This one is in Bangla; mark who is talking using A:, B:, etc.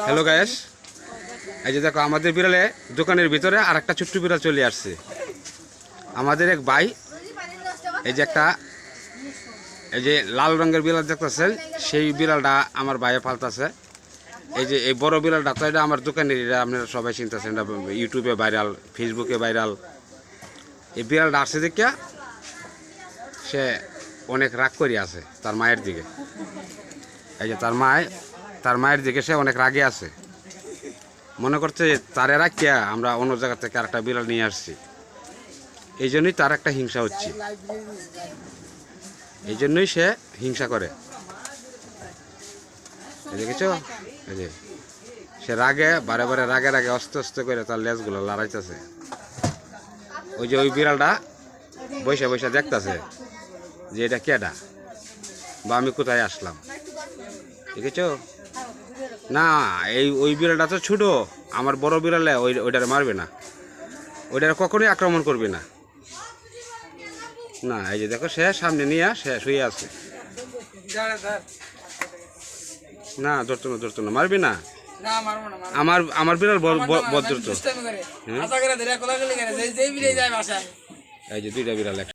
A: হ্যালো গায়েস, এই যে দেখো আমাদের বিড়ালে দোকানের ভিতরে আর একটা ছোট্ট বিড়াল চলে আসছে। আমাদের এক ভাই এই যে একটা এই যে লাল রঙের বিড়াল দেখতেছেন, সেই বিড়ালটা আমার ভাইয়ে পালতেছে। এই যে এই বড় বিড়ালটা তো এটা আমার দোকানের, এটা আপনারা সবাই চিনতেছেন, এটা ইউটিউবে ভাইরাল, ফেসবুকে ভাইরাল। এই বিড়ালটা আসছে দেখিয়া সে অনেক রাগ করে আছে তার মায়ের দিকে। এই যে তার মায়ের দিকে সে অনেক রাগে আছে, মনে করছে তারে রাখিয়া আমরা অন্য জায়গা থেকে আরেকটা বিড়াল নিয়ে আসছি, এই জন্যই তার একটা হিংসা হচ্ছে, এই জন্যই সে হিংসা করে। দেখেছ, এই যে সে রাগে বারে বারে রাগে আস্তে আস্তে করে তার লেজগুলো লড়াইতেছে। ওই যে ওই বিড়ালটা বৈশা বৈশা দেখতেছে যে এটা কেডা বা আমি কোথায় আসলাম। দেখেছ না, ওই বিড়ালটা তো ছোট, আমার বড় বিড়ালে ওইটারে মারবে না, ওইটারে কখনোই আক্রমণ করবে না। না, এই যে দেখো সে সামনে নিয়ে সে শুয়ে আছে। না ধরতো না, মারবি না। আমার বিড়াল বদ ধরতো। এই যে দুইটা বিড়াল